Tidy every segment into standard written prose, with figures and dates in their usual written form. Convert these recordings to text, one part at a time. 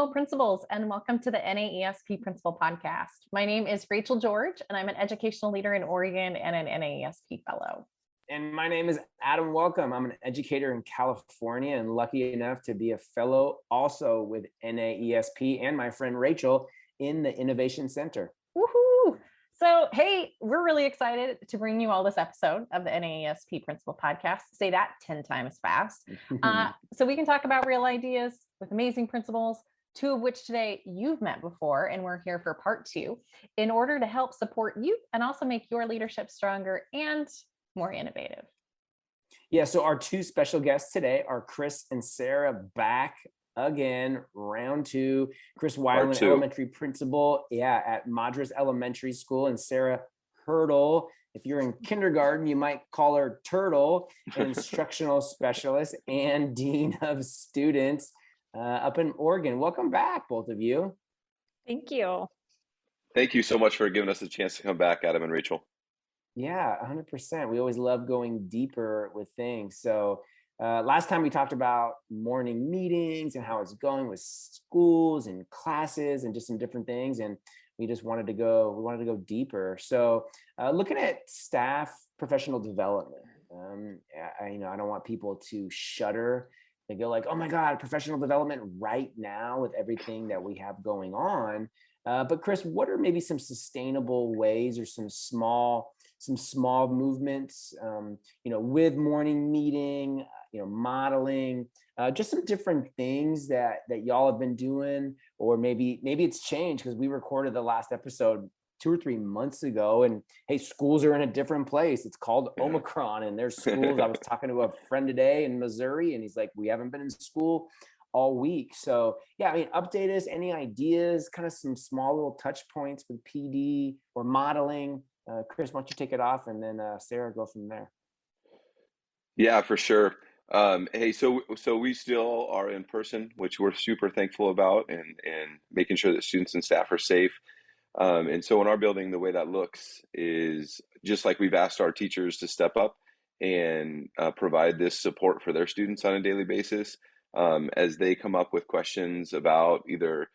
Hello, principals, and welcome to the NAESP Principal Podcast. My name is Rachael George, and I'm an educational leader in Oregon and an NAESP fellow. And my name is Adam Welcome. I'm an educator in California and lucky enough to be a fellow also with NAESP and my friend Rachael in the Innovation Center. Woohoo! So, hey, we're really excited to bring you all this episode of the NAESP Principal Podcast. Say that 10 times fast. So we can talk about real ideas with amazing principals, two of which today you've met before, and we're here for part 2 in order to help support you and also make your leadership stronger and more innovative. Yeah, so our two special guests today are Chris and Sara, back again, round 2. Chris Wyland, elementary principal, at Madras Elementary School, and Sara Hertel, if you're in kindergarten, you might call her Turtle, an instructional specialist and dean of students up in Oregon. Welcome back, both of you. Thank you. Thank you so much for giving us a chance to come back, Adam and Rachael. Yeah, 100%. We always love going deeper with things. So last time we talked about morning meetings and how it's going with schools and classes and just some different things. And we wanted to go deeper. So looking at staff professional development, I don't want people to shudder. They go like, oh my God, professional development right now with everything that we have going on. But Chris, what are maybe some sustainable ways or some small movements, with morning meeting, modeling, just some different things that y'all have been doing, or maybe it's changed because we recorded the last episode 2 or 3 months ago, and hey, schools are in a different place. It's called Omicron, and there's schools. I was talking to a friend today in Missouri, and he's like, we haven't been in school all week. So yeah, update us, any ideas, kind of some small little touch points with PD or modeling. Chris, why don't you take it off, and then Sara, go from there. Yeah, for sure. Hey, so we still are in person, which we're super thankful about, and making sure that students and staff are safe. And so in our building, the way that looks is just like we've asked our teachers to step up and provide this support for their students on a daily basis as they come up with questions about either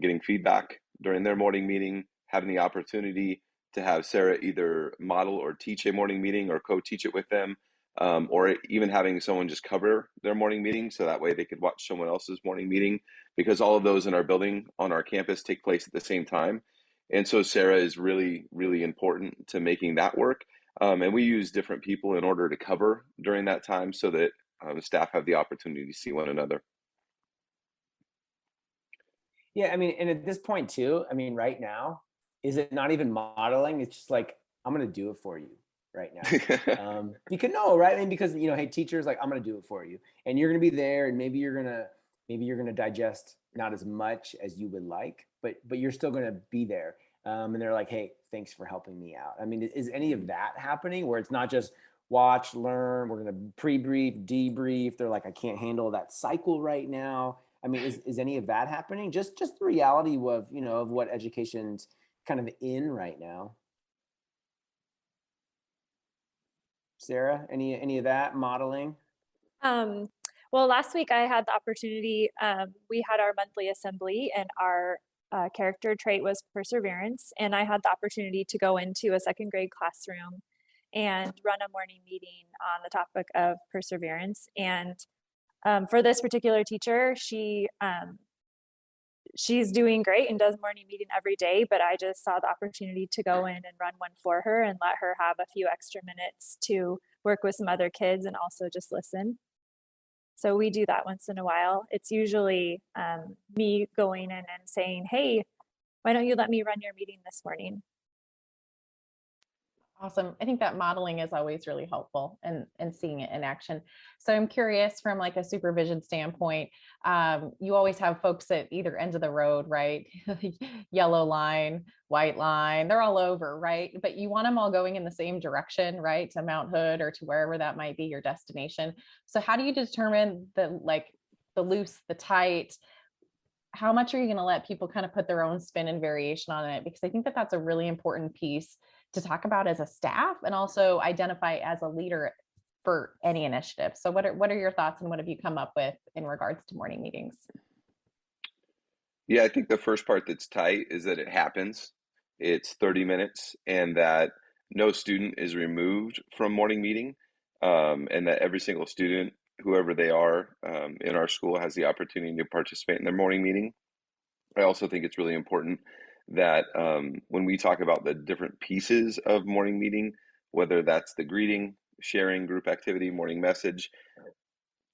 getting feedback during their morning meeting, having the opportunity to have Sara either model or teach a morning meeting or co-teach it with them, or even having someone just cover their morning meeting so that way they could watch someone else's morning meeting, because all of those in our building on our campus take place at the same time. And so Sara is really, really important to making that work. And we use different people in order to cover during that time so that staff have the opportunity to see one another. Yeah, and at this point too, right now, is it not even modeling? It's just like, I'm going to do it for you right now. Because right? Because, hey, teachers, like, I'm going to do it for you, and you're going to be there, and maybe you're going to digest not as much as you would like, but you're still going to be there. And they're like, hey, thanks for helping me out. Is any of that happening where it's not just watch, learn, we're going to pre-brief, debrief? They're like, I can't handle that cycle right now. Is any of that happening? Just the reality of, of what education's kind of in right now. Sara, any of that modeling? Well, last week I had the opportunity, we had our monthly assembly, and our character trait was perseverance. And I had the opportunity to go into a second grade classroom and run a morning meeting on the topic of perseverance. And for this particular teacher, she's doing great and does morning meeting every day, but I just saw the opportunity to go in and run one for her and let her have a few extra minutes to work with some other kids and also just listen. So we do that once in a while. It's usually me going in and saying, hey, why don't you let me run your meeting this morning? Awesome. I think that modeling is always really helpful and seeing it in action. So I'm curious, from like a supervision standpoint, you always have folks at either end of the road, right? Yellow line, white line, they're all over, right? But you want them all going in the same direction, right? To Mount Hood or to wherever that might be your destination. So how do you determine the loose, the tight? How much are you going to let people kind of put their own spin and variation on it? Because I think that that's a really important piece to talk about as a staff and also identify as a leader for any initiative. So what are your thoughts, and what have you come up with in regards to morning meetings? Yeah, I think the first part that's tight is that it happens. It's 30 minutes and that no student is removed from morning meeting, and that every single student, whoever they are, in our school has the opportunity to participate in their morning meeting. I also think it's really important that when we talk about the different pieces of morning meeting, whether that's the greeting, sharing, group activity, morning message,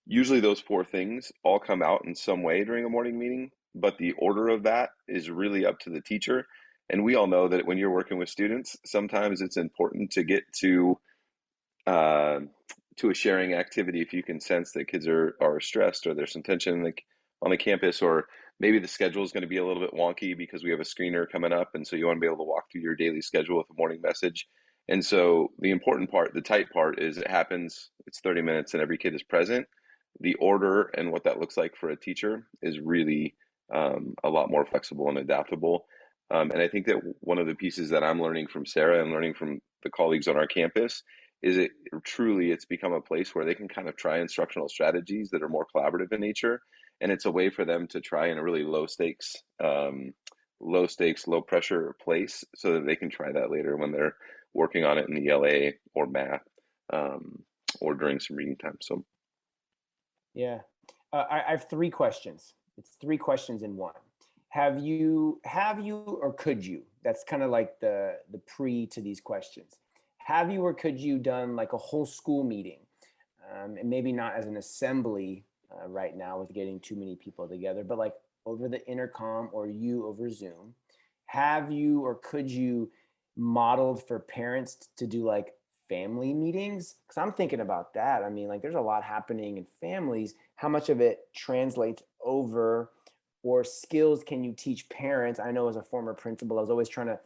usually those four things all come out in some way during a morning meeting, but the order of that is really up to the teacher. And we all know that when you're working with students, sometimes it's important to get uh, to a sharing activity if you can sense that kids are stressed or there's some tension like on the campus, or maybe the schedule is going to be a little bit wonky because we have a screener coming up, and so you want to be able to walk through your daily schedule with a morning message. And so the important part, the tight part, is it happens, it's 30 minutes and every kid is present. The order and what that looks like for a teacher is really a lot more flexible and adaptable. And I think that one of the pieces that I'm learning from Sarah and learning from the colleagues on our campus is it truly it's become a place where they can kind of try instructional strategies that are more collaborative in nature, and it's a way for them to try in a really low stakes, low pressure place, so that they can try that later when they're working on it in ELA or math, um, or during some reading time. So Yeah. I have three questions. It's three questions in one. Have you, or could you? That's kind of like the pre to these questions. Have you or could you done like a whole school meeting, and maybe not as an assembly right now with getting too many people together, but like over the intercom or you over Zoom? Have you or could you modeled for parents to do like family meetings? Because I'm thinking about that. I mean, like there's a lot happening in families. How much of it translates over, or skills can you teach parents? I know as a former principal, I was always trying to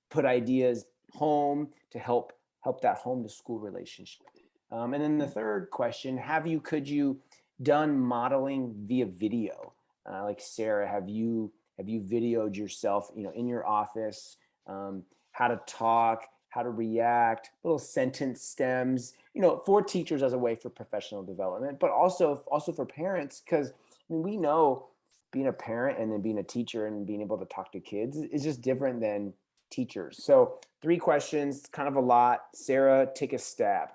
put ideas home to help that home to school relationship. And then the third question: could you done modeling via video? Like Sarah, have you videoed yourself, in your office, how to talk, how to react, little sentence stems, for teachers as a way for professional development, but also for parents, because we know being a parent and then being a teacher and being able to talk to kids is just different than teachers. So three questions, kind of a lot. Sarah, take a stab.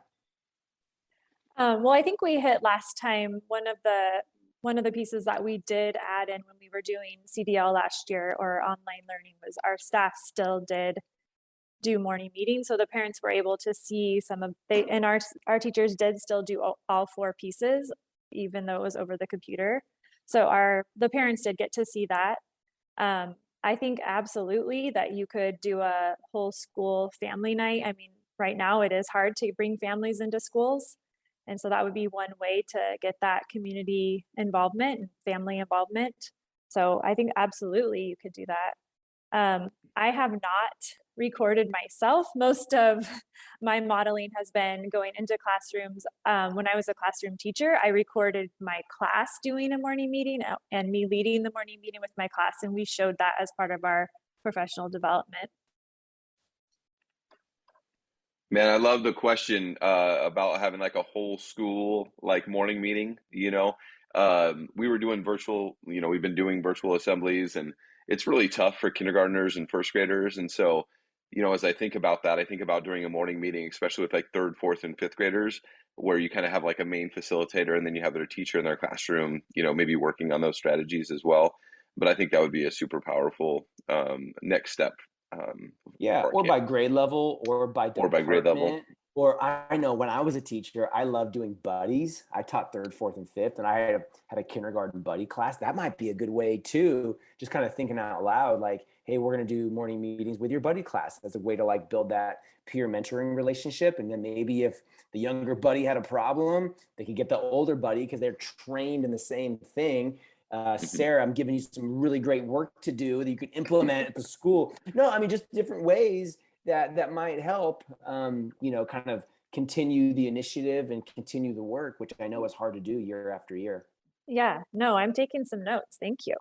Well, I think we hit last time one of the pieces that we did add in when we were doing CDL last year or online learning was our staff still did do morning meetings, so the parents were able to see and our teachers did still do all four pieces, even though it was over the computer. So the parents did get to see that. I think absolutely that you could do a whole school family night. I mean, right now it is hard to bring families into schools. And so that would be one way to get that community involvement and family involvement. So I think absolutely you could do that. I have not recorded myself. Most of my modeling has been going into classrooms. When I was a classroom teacher, I recorded my class doing a morning meeting and me leading the morning meeting with my class, and we showed that as part of our professional development. man, I love the question about having like a whole school like morning meeting. We were doing virtual. We've been doing virtual assemblies, and it's really tough for kindergartners and first graders. And so, as I think about that, I think about doing a morning meeting, especially with like third, fourth, and fifth graders, where you kind of have like a main facilitator, and then you have their teacher in their classroom. Maybe working on those strategies as well. But I think that would be a super powerful next step, Yeah, for our or by camp grade level or by or by grade level. department. Or I know when I was a teacher, I loved doing buddies. I taught third, fourth, and fifth, and I had a kindergarten buddy class. That might be a good way too, just kind of thinking out loud, like, hey, we're gonna do morning meetings with your buddy class as a way to like build that peer mentoring relationship. And then maybe if the younger buddy had a problem, they could get the older buddy because they're trained in the same thing. Mhm. Sarah, I'm giving you some really great work to do that you can implement at the school. No, I mean, just different ways that might help, kind of continue the initiative and continue the work, which I know is hard to do year after year. Yeah, no, I'm taking some notes. Thank you.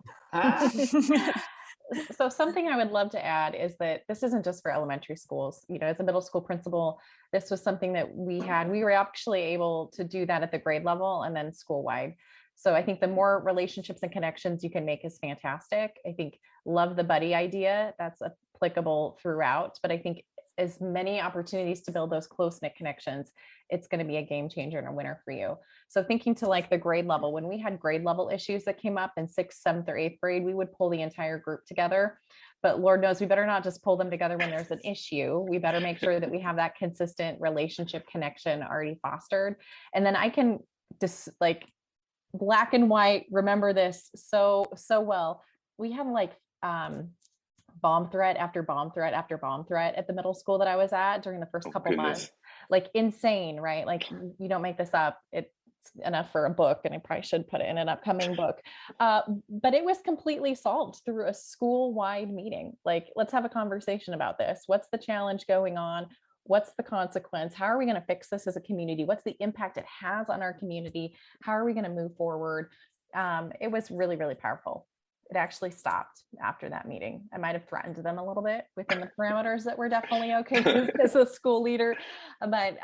So something I would love to add is that this isn't just for elementary schools. You know, as a middle school principal, this was something that we had. We were actually able to do that at the grade level and then school wide. So I think the more relationships and connections you can make is fantastic. I think love the buddy idea. That's applicable throughout, but I think as many opportunities to build those close knit connections, it's going to be a game changer and a winner for you. So thinking to like the grade level, when we had grade level issues that came up in 6th, 7th, or 8th grade, we would pull the entire group together. But Lord knows we better not just pull them together when there's an issue. We better make sure that we have that consistent relationship connection already fostered. And then I can just like black and white remember this so well. We have like bomb threat after bomb threat after bomb threat at the middle school that I was at during the first couple months. Like insane, right? Like you don't make this up. It's enough for a book, and I probably should put it in an upcoming book. But it was completely solved through a school-wide meeting. Like, let's have a conversation about this. What's the challenge going on? What's the consequence? How are we going to fix this as a community? What's the impact it has on our community? How are we going to move forward? It was really, really powerful. It actually stopped after that meeting. I might have threatened them a little bit within the parameters that were definitely okay as a school leader, but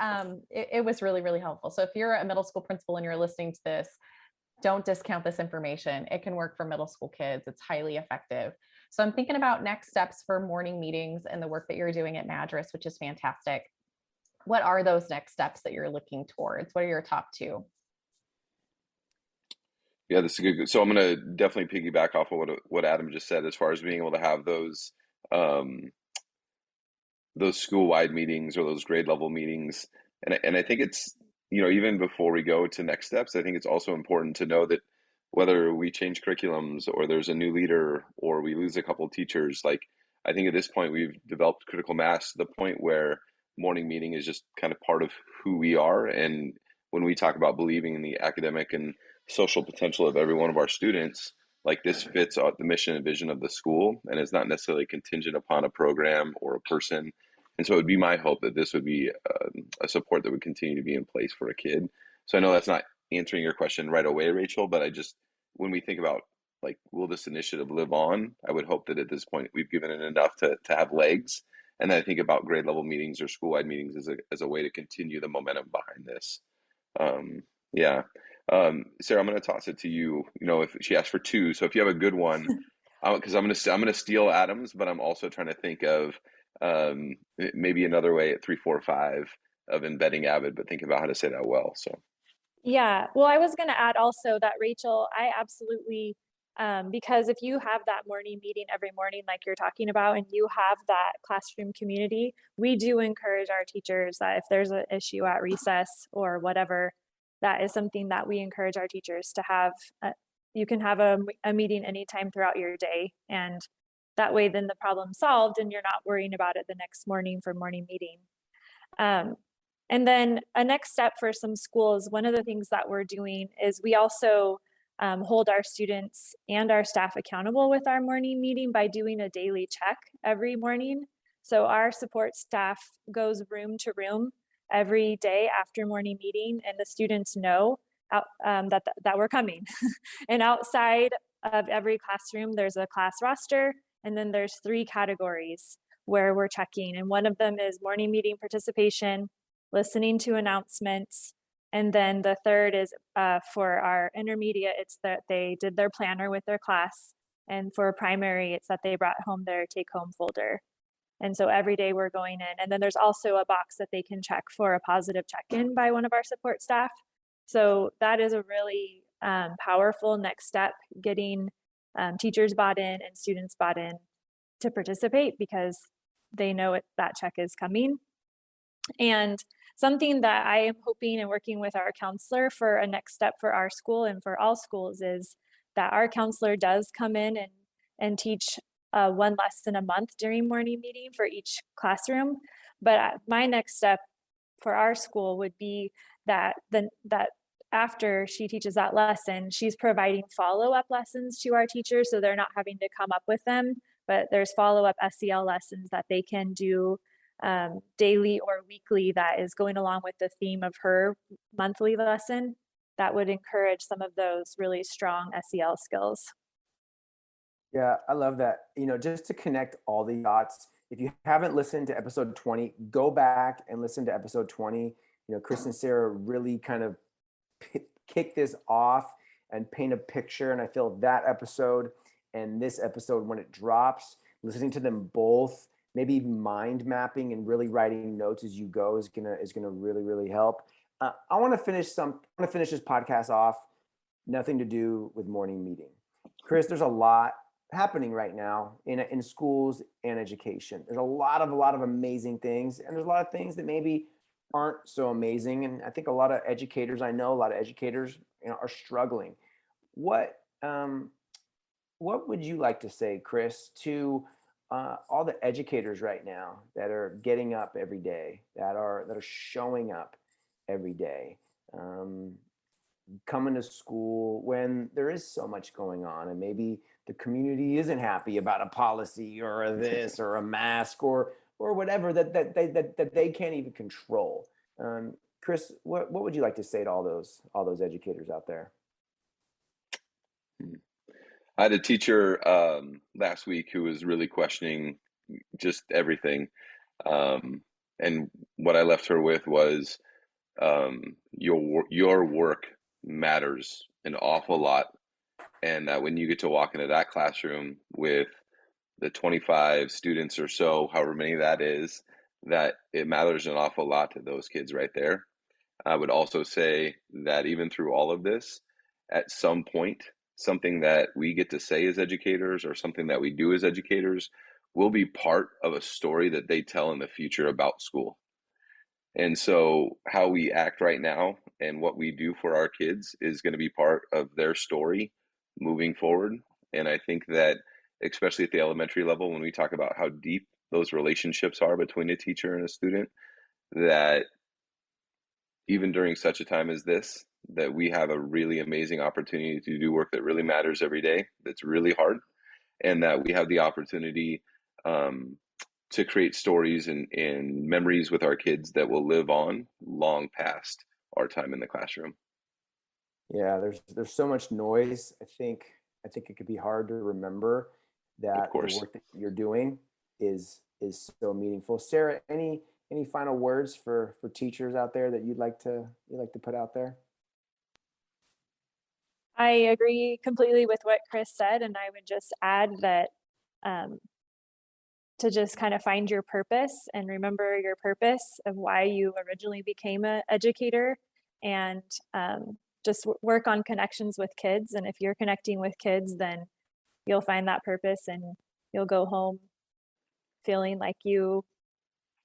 it was really, really helpful. So if you're a middle school principal and you're listening to this, don't discount this information. It can work for middle school kids. It's highly effective. So I'm thinking about next steps for morning meetings and the work that you're doing at Madras, which is fantastic. What are those next steps that you're looking towards? What are your top two? Yeah, this is good. So I'm going to definitely piggyback off of what Adam just said as far as being able to have those school-wide meetings or those grade level meetings. And I think it's, even before we go to next steps, I think it's also important to know that whether we change curriculums or there's a new leader or we lose a couple of teachers, like I think at this point we've developed critical mass to the point where morning meeting is just kind of part of who we are. And when we talk about believing in the academic and social potential of every one of our students, like this fits the mission and vision of the school, and it's not necessarily contingent upon a program or a person. And so it would be my hope that this would be a support that would continue to be in place for a kid. So I know that's not answering your question right away, Rachel, but when we think about like, will this initiative live on? I would hope that at this point we've given it enough to have legs. And then I think about grade level meetings or school-wide meetings as a way to continue the momentum behind this. Yeah. Sarah, I'm going to toss it to you. If she asked for two, so if you have a good one, because I'm going to steal Adam's, but I'm also trying to think of maybe another way at 3, 4, 5 of embedding Avid, but think about how to say that well. So. Yeah, well, I was going to add also that, Rachel, I absolutely, because if you have that morning meeting every morning, like you're talking about, and you have that classroom community, we do encourage our teachers that if there's an issue at recess or whatever, that is something that we encourage our teachers to have. You can have a meeting anytime throughout your day, and that way then the problem's solved and you're not worrying about it the next morning for morning meeting. And then a next step for some schools, one of the things that we're doing is we also hold our students and our staff accountable with our morning meeting by doing a daily check every morning. So our support staff goes room to room every day after morning meeting, and the students know that we're coming. And outside of every classroom, there's a class roster, and then there's 3 categories where we're checking. And one of them is morning meeting participation, listening to announcements, and then the third is for our intermediate, it's that they did their planner with their class, and for primary, it's that they brought home their take-home folder. And so every day we're going in, and then there's also a box that they can check for a positive check-in by one of our support staff. So that is a really powerful next step, getting teachers bought in and students bought in to participate because they know that check is coming. And something that I am hoping and working with our counselor for a next step for our school and for all schools is that our counselor does come in and teach 1 lesson a month during morning meeting for each classroom. But my next step for our school would be that after she teaches that lesson, she's providing follow-up lessons to our teachers, so they're not having to come up with them, but there's follow-up SEL lessons that they can do daily or weekly that is going along with the theme of her monthly lesson that would encourage some of those really strong SEL skills. Yeah, I love that. Just to connect all the dots, if you haven't listened to episode 20, go back and listen to episode 20. Chris and Sarah really kind of kick this off and paint a picture. And I feel that episode and this episode, when it drops, listening to them both, maybe even mind mapping and really writing notes as you go is gonna really, really help. I want to finish this podcast off. Nothing to do with morning meeting. Chris, there's a lot happening right now in schools and education. There's a lot of amazing things, and there's a lot of things that maybe aren't so amazing. And I think a lot of educators, I know a lot of educators, are struggling. What what would you like to say, Chris, to all the educators right now that are getting up every day, that are showing up every day, coming to school when there is so much going on, and maybe the community isn't happy about a policy or a this or a mask or whatever that they can't even control. Chris, what would you like to say to all those educators out there? I had a teacher last week who was really questioning just everything. And what I left her with was your work matters an awful lot, and that when you get to walk into that classroom with the 25 students or so, however many that is, that it matters an awful lot to those kids right there. I would also say that even through all of this, at some point, something that we get to say as educators or something that we do as educators will be part of a story that they tell in the future about school. And so, how we act right now and what we do for our kids is going to be part of their story moving forward. And I think that, especially at the elementary level, when we talk about how deep those relationships are between a teacher and a student, that even during such a time as this, that we have a really amazing opportunity to do work that really matters every day, that's really hard, and that we have the opportunity um, to create stories and memories with our kids that will live on long past our time in the classroom. Yeah, there's so much noise. I think it could be hard to remember Of that the course. work that you're doing is so meaningful. Sarah, any final words for teachers out there that you'd like to put out there? I agree completely with what Chris said, and I would just add that um, to just kind of find your purpose and remember your purpose of why you originally became an educator, and just work on connections with kids. And if you're connecting with kids, then you'll find that purpose and you'll go home feeling like you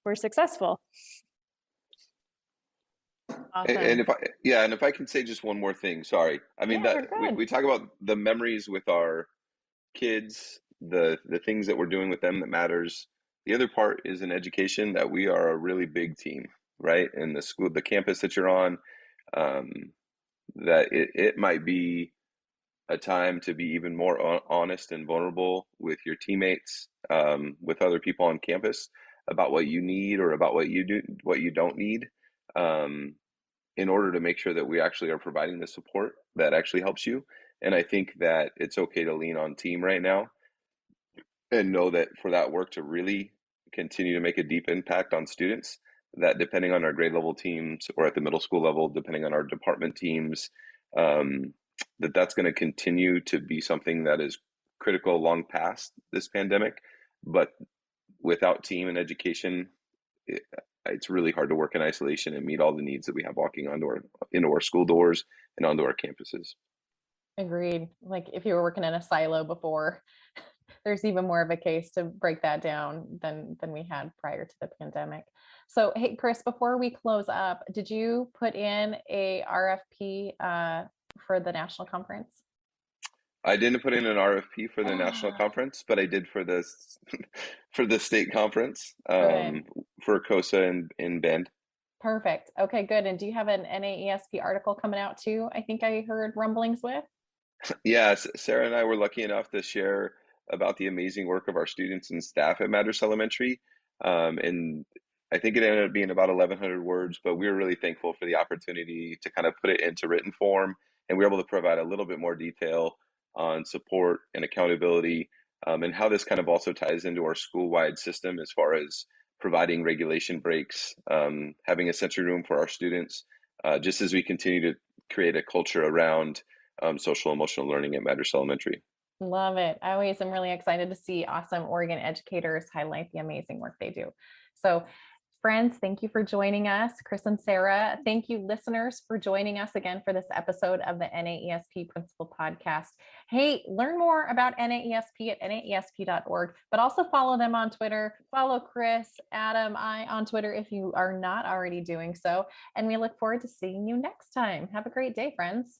were successful. And Awesome. if I, yeah, and if I can say just one more thing, sorry. I mean Yeah, that you're good. we talk about the memories with our kids, the things that we're doing with them that matters. The other part is in education that we are a really big team, right? And the school, the campus that you're on, um, that it might be a time to be even more honest and vulnerable with your teammates, with other people on campus about what you need or about what you don't need, um, in order to make sure that we actually are providing the support that actually helps you. And I think that it's okay to lean on team right now and know that for that work to really continue to make a deep impact on students, that depending on our grade level teams or at the middle school level, depending on our department teams, um, that's going to continue to be something that is critical long past this pandemic. But without team and education, it, it's really hard to work in isolation and meet all the needs that we have walking into our school doors and onto our campuses. Agreed. Like if you were working in a silo before, there's even more of a case to break that down than we had prior to the pandemic. So, hey, Chris, before we close up, did you put in a RFP for the national conference? I didn't put in an RFP for the national conference, but I did for this for the state conference, Good. for COSA in Bend. Perfect. Okay, good. And do you have an NAESP article coming out too? I think I heard rumblings with. Yeah, Sarah and I were lucky enough to share about the amazing work of our students and staff at Madras Elementary. And I think it ended up being about 1,100 words, but we were really thankful for the opportunity to kind of put it into written form. And we were able to provide a little bit more detail on support and accountability, and how this kind of also ties into our school-wide system as far as providing regulation breaks, having a sensory room for our students, just as we continue to create a culture around social emotional learning at Madras Elementary. Love it. I always am really excited to see awesome Oregon educators highlight the amazing work they do. So, friends, thank you for joining us. Chris and Sarah, thank you, listeners, for joining us again for this episode of the NAESP Principal Podcast. Hey, learn more about NAESP at naesp.org, but also follow them on Twitter. Follow Chris, Adam, I on Twitter if you are not already doing so. And we look forward to seeing you next time. Have a great day, friends.